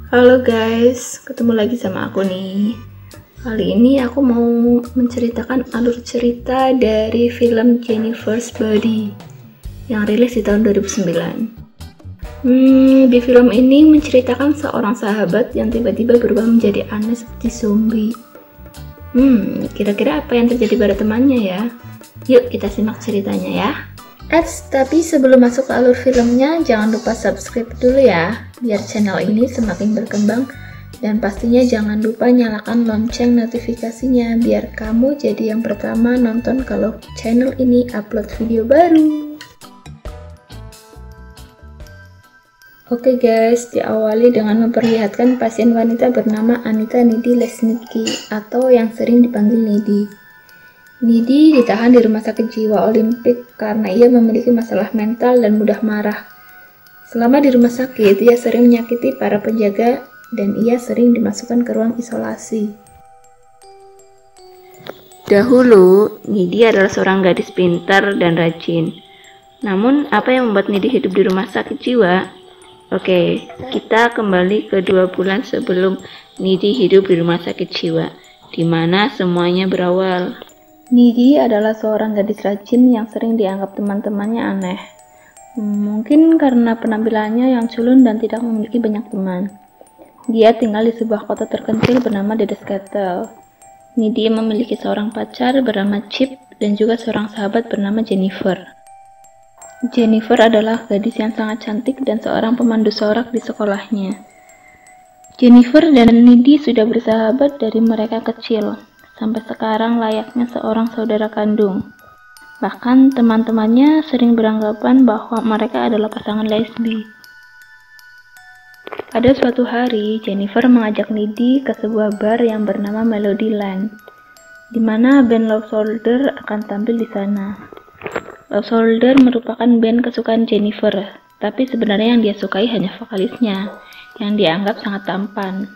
Halo guys, ketemu lagi sama aku nih. Kali ini aku mau menceritakan alur cerita dari film Jennifer's Body yang rilis di tahun 2009. Di film ini menceritakan seorang sahabat yang tiba-tiba berubah menjadi aneh seperti zombie. Kira-kira apa yang terjadi pada temannya ya? Yuk kita simak ceritanya ya. Tapi sebelum masuk ke alur filmnya, jangan lupa subscribe dulu ya, biar channel ini semakin berkembang. Dan pastinya jangan lupa nyalakan lonceng notifikasinya, biar kamu jadi yang pertama nonton kalau channel ini upload video baru. Oke guys, diawali dengan memperlihatkan pasien wanita bernama Anita Nidy Lesnicki, atau yang sering dipanggil Nidy. Nidy ditahan di rumah sakit jiwa Olimpik karena ia memiliki masalah mental dan mudah marah. Selama di rumah sakit, ia sering menyakiti para penjaga dan ia sering dimasukkan ke ruang isolasi. Dahulu, Nidy adalah seorang gadis pintar dan rajin. Namun, apa yang membuat Nidy hidup di rumah sakit jiwa? Oke, kita kembali ke 2 bulan sebelum Nidy hidup di rumah sakit jiwa, di mana semuanya berawal. Nidy adalah seorang gadis rajin yang sering dianggap teman-temannya aneh. Mungkin karena penampilannya yang culun dan tidak memiliki banyak teman. Dia tinggal di sebuah kota terpencil bernama Dedeskatel. Nidy memiliki seorang pacar bernama Chip dan juga seorang sahabat bernama Jennifer. Jennifer adalah gadis yang sangat cantik dan seorang pemandu sorak di sekolahnya. Jennifer dan Nidy sudah bersahabat dari mereka kecil. Sampai sekarang layaknya seorang saudara kandung. Bahkan teman-temannya sering beranggapan bahwa mereka adalah pasangan lesbi. Pada suatu hari, Jennifer mengajak Nidy ke sebuah bar yang bernama Melodyland, di mana band Love Soldier akan tampil di sana. Love Soldier merupakan band kesukaan Jennifer, tapi sebenarnya yang dia sukai hanya vokalisnya, yang dianggap sangat tampan.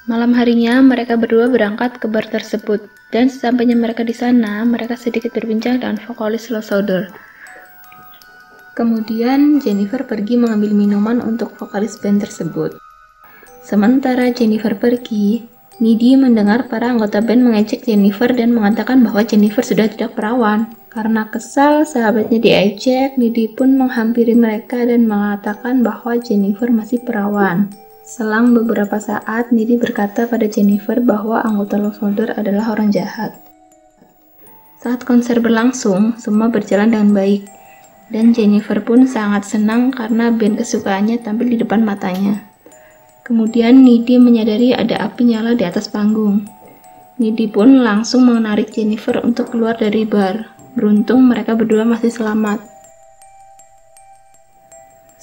Malam harinya, mereka berdua berangkat ke bar tersebut, dan sesampainya mereka di sana, mereka sedikit berbincang dengan vokalis Love Soldier. Kemudian, Jennifer pergi mengambil minuman untuk vokalis band tersebut. Sementara Jennifer pergi, Nidy mendengar para anggota band mengejek Jennifer dan mengatakan bahwa Jennifer sudah tidak perawan. Karena kesal sahabatnya diejek, Nidy pun menghampiri mereka dan mengatakan bahwa Jennifer masih perawan. Selang beberapa saat, Nidy berkata pada Jennifer bahwa anggota Love Soldier adalah orang jahat. Saat konser berlangsung, semua berjalan dengan baik, dan Jennifer pun sangat senang karena band kesukaannya tampil di depan matanya. Kemudian Nidy menyadari ada api nyala di atas panggung. Nidy pun langsung menarik Jennifer untuk keluar dari bar. Beruntung mereka berdua masih selamat.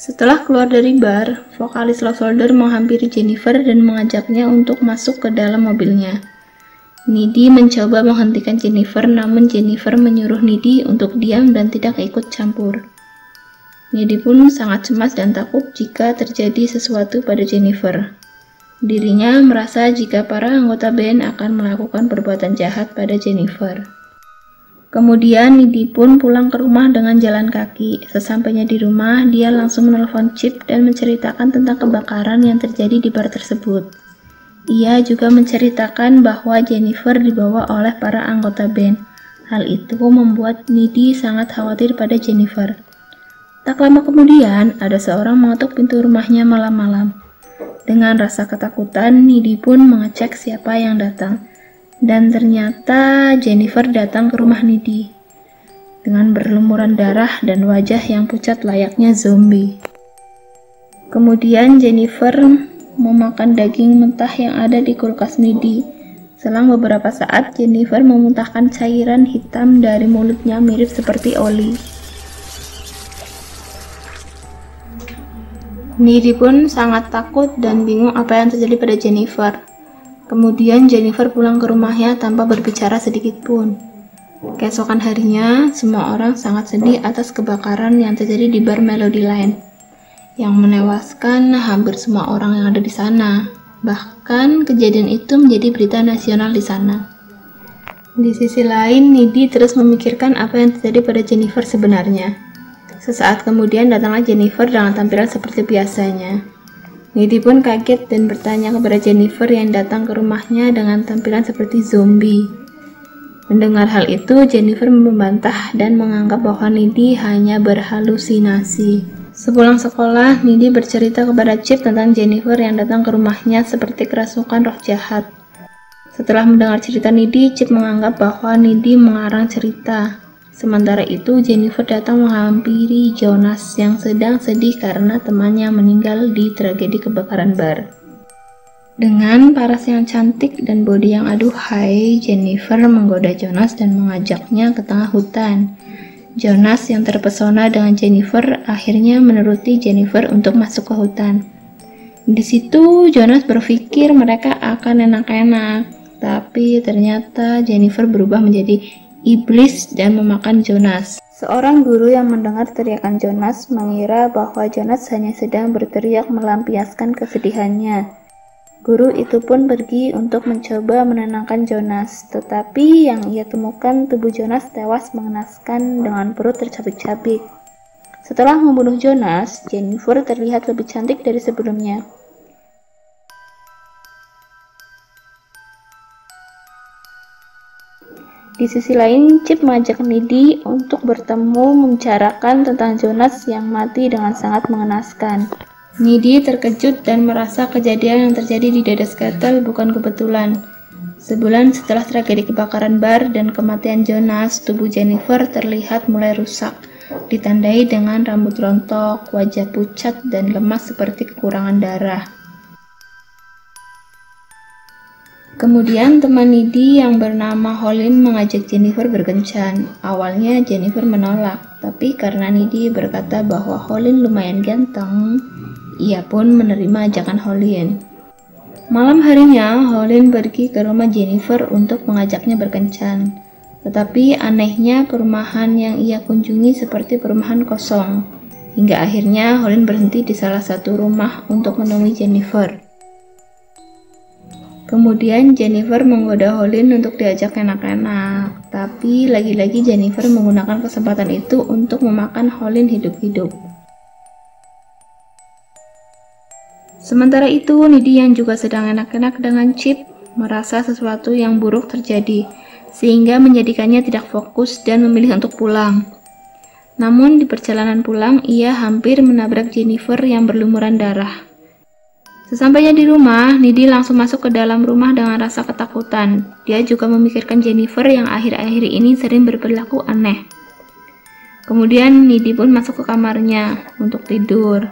Setelah keluar dari bar, vokalis Love Soldier menghampiri Jennifer dan mengajaknya untuk masuk ke dalam mobilnya. Nidy mencoba menghentikan Jennifer, namun Jennifer menyuruh Nidy untuk diam dan tidak ikut campur. Nidy pun sangat cemas dan takut jika terjadi sesuatu pada Jennifer. Dirinya merasa jika para anggota band akan melakukan perbuatan jahat pada Jennifer. Kemudian Nidy pun pulang ke rumah dengan jalan kaki. Sesampainya di rumah, dia langsung menelpon Chip dan menceritakan tentang kebakaran yang terjadi di bar tersebut. Ia juga menceritakan bahwa Jennifer dibawa oleh para anggota band. Hal itu membuat Nidy sangat khawatir pada Jennifer. Tak lama kemudian, ada seorang mengetuk pintu rumahnya malam-malam. Dengan rasa ketakutan, Nidy pun mengecek siapa yang datang. Dan ternyata Jennifer datang ke rumah Nidy dengan berlumuran darah dan wajah yang pucat layaknya zombie. Kemudian Jennifer memakan daging mentah yang ada di kulkas Nidy. Selang beberapa saat, Jennifer memuntahkan cairan hitam dari mulutnya mirip seperti oli. Nidy pun sangat takut dan bingung apa yang terjadi pada Jennifer. Kemudian Jennifer pulang ke rumahnya tanpa berbicara sedikit pun. Keesokan harinya, semua orang sangat sedih atas kebakaran yang terjadi di bar Melodyland, yang menewaskan hampir semua orang yang ada di sana. Bahkan kejadian itu menjadi berita nasional di sana. Di sisi lain, Nidy terus memikirkan apa yang terjadi pada Jennifer sebenarnya. Sesaat kemudian datanglah Jennifer dengan tampilan seperti biasanya. Nidi pun kaget dan bertanya kepada Jennifer yang datang ke rumahnya dengan tampilan seperti zombie. Mendengar hal itu, Jennifer membantah dan menganggap bahwa Nidi hanya berhalusinasi. Sepulang sekolah, Nidi bercerita kepada Chip tentang Jennifer yang datang ke rumahnya seperti kerasukan roh jahat. Setelah mendengar cerita Nidi, Chip menganggap bahwa Nidi mengarang cerita. Sementara itu, Jennifer datang menghampiri Jonas yang sedang sedih karena temannya meninggal di tragedi kebakaran bar. Dengan paras yang cantik dan bodi yang aduhai, Jennifer menggoda Jonas dan mengajaknya ke tengah hutan. Jonas yang terpesona dengan Jennifer akhirnya menuruti Jennifer untuk masuk ke hutan. Di situ Jonas berpikir mereka akan enak-enak, tapi ternyata Jennifer berubah menjadi iblis dan memakan Jonas. Seorang guru yang mendengar teriakan Jonas mengira bahwa Jonas hanya sedang berteriak melampiaskan kesedihannya. Guru itu pun pergi untuk mencoba menenangkan Jonas, tetapi yang ia temukan tubuh Jonas tewas mengenaskan dengan perut tercabik-cabik. Setelah membunuh Jonas, Jennifer terlihat lebih cantik dari sebelumnya. Di sisi lain, Chip mengajak Nidi untuk bertemu membicarakan tentang Jonas yang mati dengan sangat mengenaskan. Nidi terkejut dan merasa kejadian yang terjadi di Dedes Kettle bukan kebetulan. Sebulan setelah tragedi kebakaran bar dan kematian Jonas, tubuh Jennifer terlihat mulai rusak, ditandai dengan rambut rontok, wajah pucat, dan lemas seperti kekurangan darah. Kemudian teman Nidi yang bernama Holin mengajak Jennifer berkencan. Awalnya Jennifer menolak, tapi karena Nidi berkata bahwa Holin lumayan ganteng, ia pun menerima ajakan Holin. Malam harinya, Holin pergi ke rumah Jennifer untuk mengajaknya berkencan. Tetapi anehnya perumahan yang ia kunjungi seperti perumahan kosong. Hingga akhirnya Holin berhenti di salah satu rumah untuk menemui Jennifer. Kemudian Jennifer menggoda Holin untuk diajak enak-enak. Tapi lagi-lagi Jennifer menggunakan kesempatan itu untuk memakan Holin hidup-hidup. Sementara itu, Nidi yang juga sedang enak-enak dengan Chip merasa sesuatu yang buruk terjadi, sehingga menjadikannya tidak fokus dan memilih untuk pulang. Namun di perjalanan pulang, ia hampir menabrak Jennifer yang berlumuran darah. Sesampainya di rumah, Nidi langsung masuk ke dalam rumah dengan rasa ketakutan. Dia juga memikirkan Jennifer yang akhir-akhir ini sering berperilaku aneh. Kemudian Nidi pun masuk ke kamarnya untuk tidur.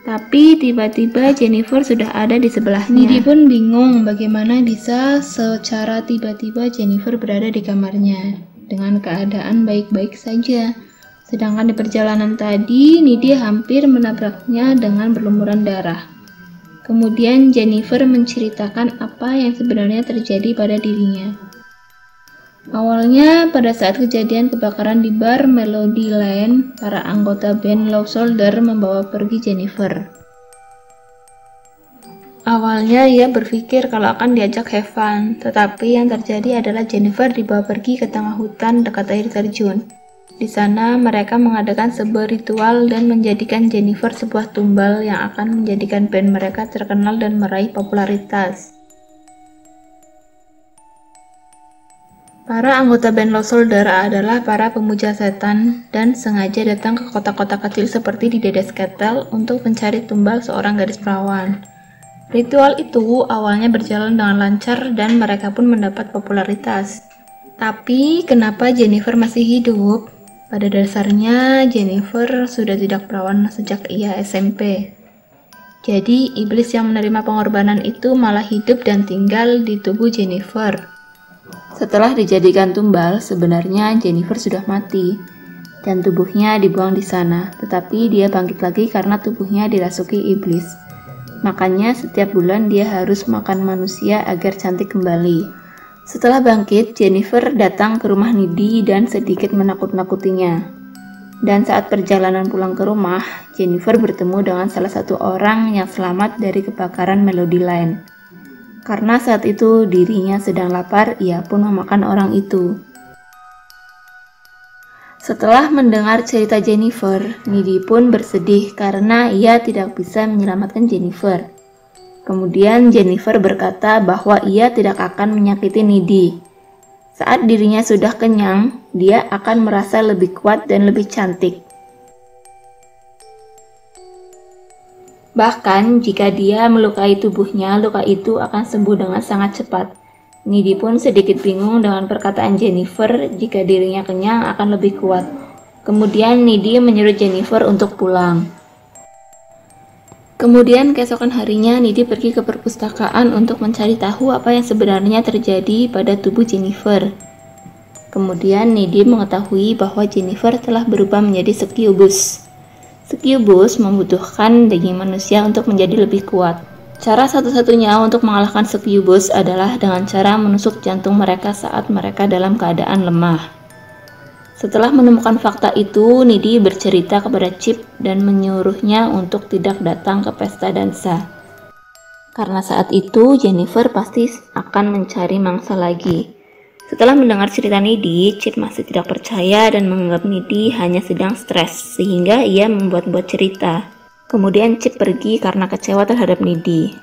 Tapi tiba-tiba Jennifer sudah ada di sebelahnya. Nidi pun bingung bagaimana bisa secara tiba-tiba Jennifer berada di kamarnya dengan keadaan baik-baik saja. Sedangkan di perjalanan tadi, Nidi hampir menabraknya dengan berlumuran darah. Kemudian Jennifer menceritakan apa yang sebenarnya terjadi pada dirinya. Awalnya, pada saat kejadian kebakaran di bar Melody Lane, para anggota band Low Shoulder membawa pergi Jennifer. Awalnya ia berpikir kalau akan diajak have fun, tetapi yang terjadi adalah Jennifer dibawa pergi ke tengah hutan dekat air terjun. Di sana mereka mengadakan sebuah ritual dan menjadikan Jennifer sebuah tumbal yang akan menjadikan band mereka terkenal dan meraih popularitas. Para anggota band Low Shoulder adalah para pemuja setan dan sengaja datang ke kota-kota kecil seperti di Dedes Kettle untuk mencari tumbal seorang gadis perawan. Ritual itu awalnya berjalan dengan lancar dan mereka pun mendapat popularitas. Tapi kenapa Jennifer masih hidup? Pada dasarnya Jennifer sudah tidak perawan sejak ia SMP. Jadi iblis yang menerima pengorbanan itu malah hidup dan tinggal di tubuh Jennifer. Setelah dijadikan tumbal, sebenarnya Jennifer sudah mati dan tubuhnya dibuang di sana, tetapi dia bangkit lagi karena tubuhnya dirasuki iblis. Makanya setiap bulan dia harus makan manusia agar cantik kembali. Setelah bangkit, Jennifer datang ke rumah Nidi dan sedikit menakut-nakutinya. Dan saat perjalanan pulang ke rumah, Jennifer bertemu dengan salah satu orang yang selamat dari kebakaran Melody Lane. Karena saat itu dirinya sedang lapar, ia pun memakan orang itu. Setelah mendengar cerita Jennifer, Needy pun bersedih karena ia tidak bisa menyelamatkan Jennifer. Kemudian Jennifer berkata bahwa ia tidak akan menyakiti Needy. Saat dirinya sudah kenyang, dia akan merasa lebih kuat dan lebih cantik. Bahkan jika dia melukai tubuhnya, luka itu akan sembuh dengan sangat cepat. Needy pun sedikit bingung dengan perkataan Jennifer jika dirinya kenyang akan lebih kuat. Kemudian Needy menyuruh Jennifer untuk pulang. Kemudian keesokan harinya Needy pergi ke perpustakaan untuk mencari tahu apa yang sebenarnya terjadi pada tubuh Jennifer. Kemudian Needy mengetahui bahwa Jennifer telah berubah menjadi succubus. Succubus membutuhkan daging manusia untuk menjadi lebih kuat. Cara satu-satunya untuk mengalahkan succubus adalah dengan cara menusuk jantung mereka saat mereka dalam keadaan lemah. Setelah menemukan fakta itu, Needy bercerita kepada Chip dan menyuruhnya untuk tidak datang ke pesta dansa. Karena saat itu Jennifer pasti akan mencari mangsa lagi. Setelah mendengar cerita Needy, Chip masih tidak percaya dan menganggap Needy hanya sedang stres, sehingga ia membuat-buat cerita. Kemudian Chip pergi karena kecewa terhadap Needy.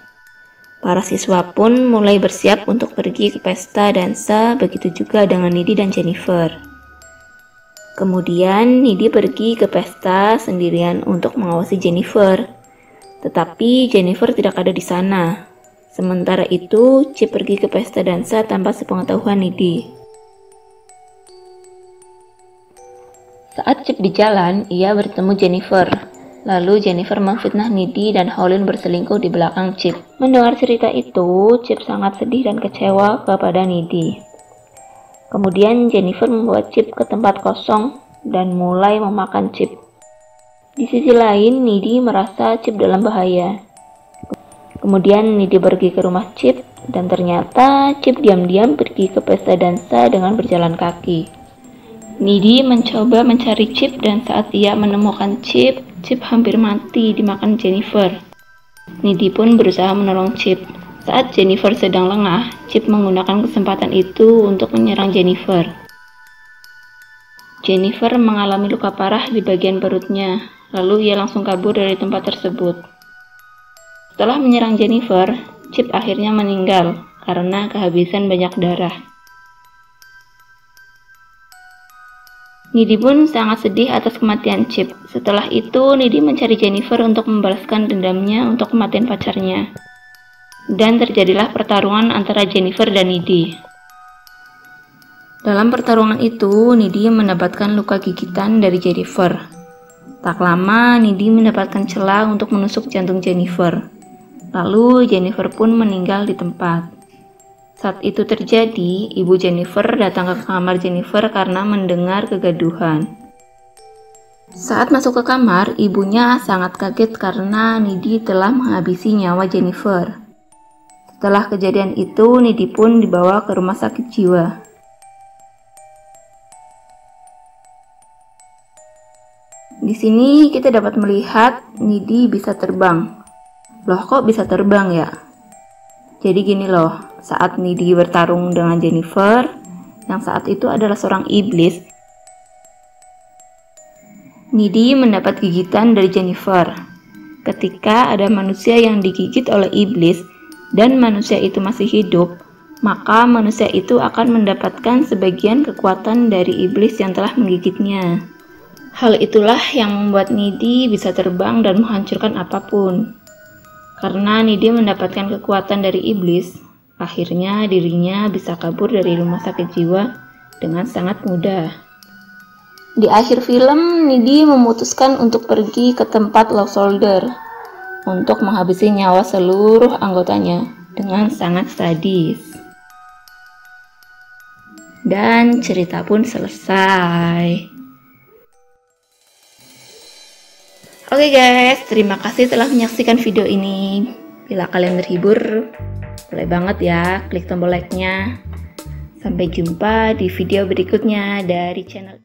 Para siswa pun mulai bersiap untuk pergi ke pesta dansa, begitu juga dengan Needy dan Jennifer. Kemudian Needy pergi ke pesta sendirian untuk mengawasi Jennifer. Tetapi Jennifer tidak ada di sana. Sementara itu, Chip pergi ke pesta dansa tanpa sepengetahuan Needy. Saat Chip di jalan, ia bertemu Jennifer. Lalu Jennifer memfitnah Needy dan Howlin berselingkuh di belakang Chip. Mendengar cerita itu, Chip sangat sedih dan kecewa kepada Needy. Kemudian Jennifer membawa Chip ke tempat kosong dan mulai memakan Chip. Di sisi lain, Needy merasa Chip dalam bahaya. Kemudian Needy pergi ke rumah Chip dan ternyata Chip diam-diam pergi ke pesta dansa dengan berjalan kaki. Needy mencoba mencari Chip dan saat ia menemukan Chip, Chip hampir mati dimakan Jennifer. Needy pun berusaha menolong Chip. Saat Jennifer sedang lengah, Chip menggunakan kesempatan itu untuk menyerang Jennifer. Jennifer mengalami luka parah di bagian perutnya, lalu ia langsung kabur dari tempat tersebut. Setelah menyerang Jennifer, Chip akhirnya meninggal karena kehabisan banyak darah. Needy pun sangat sedih atas kematian Chip. Setelah itu, Needy mencari Jennifer untuk membalaskan dendamnya untuk kematian pacarnya. Dan terjadilah pertarungan antara Jennifer dan Needy. Dalam pertarungan itu, Needy mendapatkan luka gigitan dari Jennifer. Tak lama, Needy mendapatkan celah untuk menusuk jantung Jennifer. Lalu Jennifer pun meninggal di tempat. Saat itu terjadi, ibu Jennifer datang ke kamar Jennifer karena mendengar kegaduhan. Saat masuk ke kamar, ibunya sangat kaget karena Needy telah menghabisi nyawa Jennifer. Setelah kejadian itu, Needy pun dibawa ke rumah sakit jiwa. Di sini kita dapat melihat Needy bisa terbang. Loh, kok bisa terbang ya? Jadi gini loh, saat Needy bertarung dengan Jennifer, yang saat itu adalah seorang iblis, Needy mendapat gigitan dari Jennifer. Ketika ada manusia yang digigit oleh iblis, dan manusia itu masih hidup, maka manusia itu akan mendapatkan sebagian kekuatan dari iblis yang telah menggigitnya. Hal itulah yang membuat Needy bisa terbang dan menghancurkan apapun. Karena Needy mendapatkan kekuatan dari iblis, akhirnya dirinya bisa kabur dari rumah sakit jiwa dengan sangat mudah. Di akhir film, Needy memutuskan untuk pergi ke tempat Lost Soldier untuk menghabisi nyawa seluruh anggotanya dengan sangat sadis. Dan cerita pun selesai. Oke guys, terima kasih telah menyaksikan video ini. Bila kalian terhibur, boleh banget ya klik tombol like-nya. Sampai jumpa di video berikutnya dari channel